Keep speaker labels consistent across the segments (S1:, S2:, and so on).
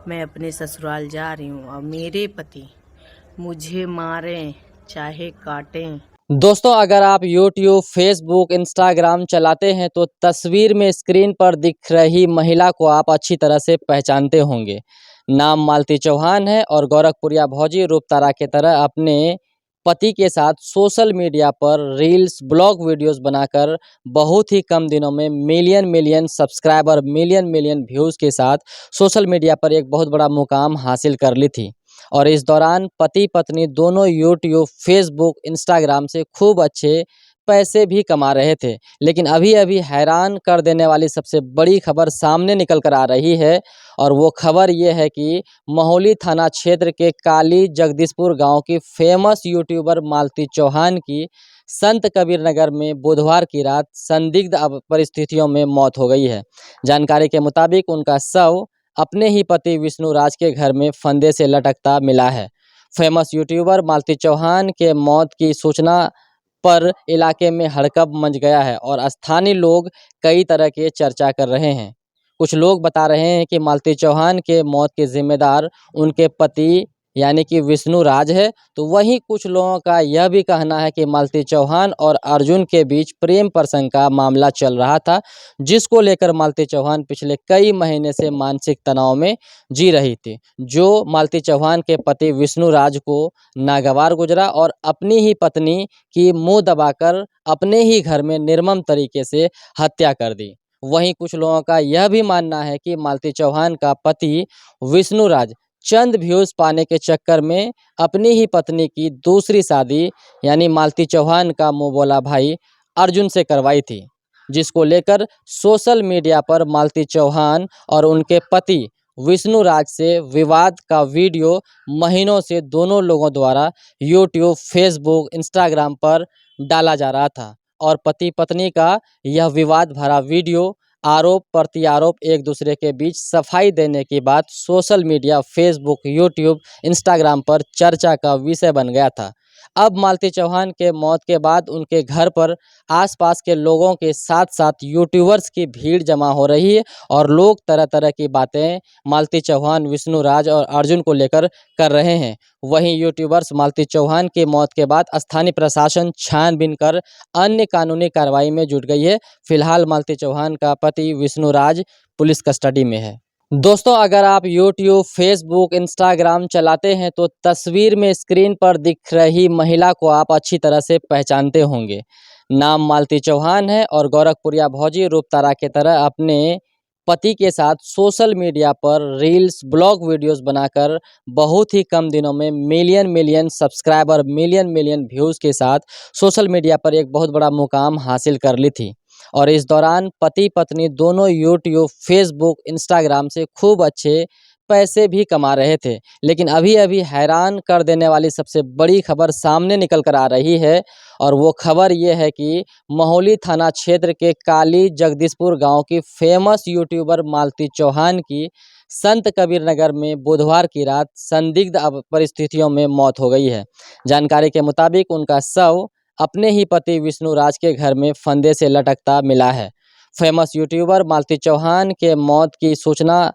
S1: मैं अपने ससुराल जा रही हूँ और मेरे पति मुझे मारें चाहे काटें।
S2: दोस्तों, अगर आप YouTube, Facebook, Instagram चलाते हैं तो तस्वीर में स्क्रीन पर दिख रही महिला को आप अच्छी तरह से पहचानते होंगे। नाम मालती चौहान है और गोरखपुरिया भौजी रूपतारा की तरह अपने पति के साथ सोशल मीडिया पर रील्स, ब्लॉग वीडियोस बनाकर बहुत ही कम दिनों में million million subscriber, million million views के साथ सोशल मीडिया पर एक बहुत बड़ा मुकाम हासिल कर ली थी। और इस दौरान पति पत्नी दोनों यूट्यूब, फेसबुक, इंस्टाग्राम से खूब अच्छे पैसे भी कमा रहे थे। लेकिन अभी अभी हैरान कर देने वाली सबसे बड़ी खबर सामने निकल कर आ रही है और वो खबर ये है कि महोली थाना क्षेत्र के काली जगदीशपुर गांव की फेमस यूट्यूबर मालती चौहान की संत कबीर नगर में बुधवार की रात संदिग्ध परिस्थितियों में मौत हो गई है। जानकारी के मुताबिक उनका शव अपने ही पति विष्णु राज के घर में फंदे से लटकता मिला है। फेमस यूट्यूबर मालती चौहान के मौत की सूचना पर इलाके में हड़कंप मच गया है और स्थानीय लोग कई तरह के चर्चा कर रहे हैं। कुछ लोग बता रहे हैं कि मालती चौहान के मौत के जिम्मेदार उनके पति यानी कि विष्णु राज है, तो वहीं कुछ लोगों का यह भी कहना है कि मालती चौहान और अर्जुन के बीच प्रेम प्रसंग का मामला चल रहा था, जिसको लेकर मालती चौहान पिछले कई महीने से मानसिक तनाव में जी रही थी, जो मालती चौहान के पति विष्णु राज को नागवार गुजरा और अपनी ही पत्नी की मुंह दबाकर अपने ही घर में निर्मम तरीके से हत्या कर दी। वहीं कुछ लोगों का यह भी मानना है कि मालती चौहान का पति विष्णु राज चंद व्यूज पाने के चक्कर में अपनी ही पत्नी की दूसरी शादी यानी मालती चौहान का मुंह बोला भाई अर्जुन से करवाई थी, जिसको लेकर सोशल मीडिया पर मालती चौहान और उनके पति विष्णु राज से विवाद का वीडियो महीनों से दोनों लोगों द्वारा यूट्यूब, फेसबुक, इंस्टाग्राम पर डाला जा रहा था और पति पत्नी का यह विवाद भरा वीडियो आरोप प्रत्यारोप एक दूसरे के बीच सफाई देने की बात social media, Facebook, YouTube, Instagram पर चर्चा का विषय बन गया था। अब मालती चौहान के मौत के बाद उनके घर पर आसपास के लोगों के साथ साथ यूट्यूबर्स की भीड़ जमा हो रही है और लोग तरह तरह की बातें मालती चौहान, विष्णु राज और अर्जुन को लेकर कर रहे हैं। वहीं यूट्यूबर्स मालती चौहान की मौत के बाद स्थानीय प्रशासन छानबीन कर अन्य कानूनी कार्रवाई में जुट गई है। फिलहाल मालती चौहान का पति विष्णु राज पुलिस कस्टडी में है। दोस्तों, अगर आप YouTube, Facebook, Instagram चलाते हैं तो तस्वीर में स्क्रीन पर दिख रही महिला को आप अच्छी तरह से पहचानते होंगे। नाम मालती चौहान है और गोरखपुरिया भौजी रूपतारा की तरह अपने पति के साथ सोशल मीडिया पर रील्स, ब्लॉग वीडियोस बनाकर बहुत ही कम दिनों में million million subscriber, million million views के साथ सोशल मीडिया पर एक बहुत बड़ा मुकाम हासिल कर ली थी। और इस दौरान पति पत्नी दोनों यूट्यूब, फेसबुक, इंस्टाग्राम से खूब अच्छे पैसे भी कमा रहे थे। लेकिन अभी अभी हैरान कर देने वाली सबसे बड़ी खबर सामने निकल कर आ रही है और वो खबर ये है कि महोली थाना क्षेत्र के काली जगदीशपुर गांव की फेमस यूट्यूबर मालती चौहान की संत कबीर नगर में बुधवार की रात संदिग्ध परिस्थितियों में मौत हो गई है। जानकारी के मुताबिक उनका शव अपने ही पति विष्णु राज के घर में फंदे से लटकता मिला है। फेमस यूट्यूबर मालती चौहान के मौत की सूचना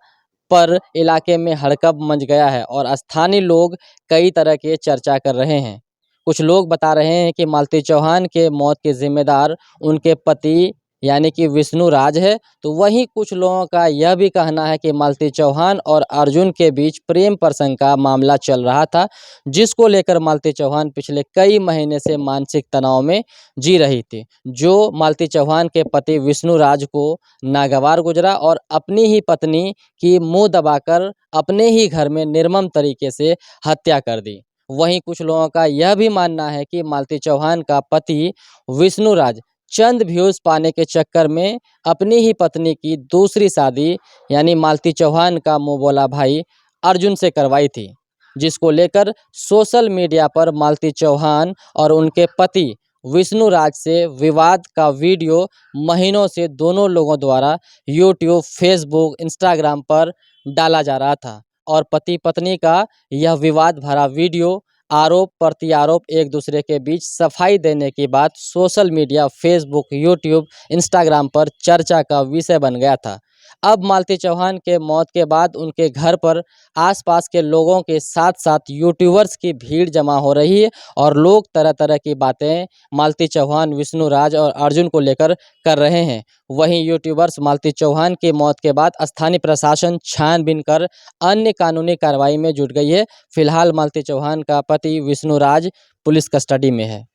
S2: पर इलाके में हड़कंप मच गया है और स्थानीय लोग कई तरह के चर्चा कर रहे हैं। कुछ लोग बता रहे हैं कि मालती चौहान के मौत के जिम्मेदार उनके पति यानी कि विष्णु राज है, तो वहीं कुछ लोगों का यह भी कहना है कि मालती चौहान और अर्जुन के बीच प्रेम प्रसंग का मामला चल रहा था, जिसको लेकर मालती चौहान पिछले कई महीने से मानसिक तनाव में जी रही थी, जो मालती चौहान के पति विष्णु राज को नागवार गुजरा और अपनी ही पत्नी की मुंह दबाकर अपने ही घर में निर्मम तरीके से हत्या कर दी। वहीं कुछ लोगों का यह भी मानना है कि मालती चौहान का पति विष्णु राज चंद व्यूज पाने के चक्कर में अपनी ही पत्नी की दूसरी शादी यानी मालती चौहान का मुंह बोला भाई अर्जुन से करवाई थी, जिसको लेकर सोशल मीडिया पर मालती चौहान और उनके पति विष्णु राज से विवाद का वीडियो महीनों से दोनों लोगों द्वारा यूट्यूब, फेसबुक, इंस्टाग्राम पर डाला जा रहा था और पति पत्नी का यह विवाद भरा वीडियो आरोप प्रत्यारोप एक दूसरे के बीच सफाई देने की बात social media, Facebook, YouTube, Instagram पर चर्चा का विषय बन गया था। अब मालती चौहान के मौत के बाद उनके घर पर आसपास के लोगों के साथ साथ यूट्यूबर्स की भीड़ जमा हो रही है और लोग तरह तरह की बातें मालती चौहान, विष्णुराज और अर्जुन को लेकर कर रहे हैं। वहीं यूट्यूबर्स मालती चौहान की मौत के बाद स्थानीय प्रशासन छानबीन कर अन्य कानूनी कार्रवाई में जुट गई है। फिलहाल मालती चौहान का पति विष्णुराज पुलिस कस्टडी में है।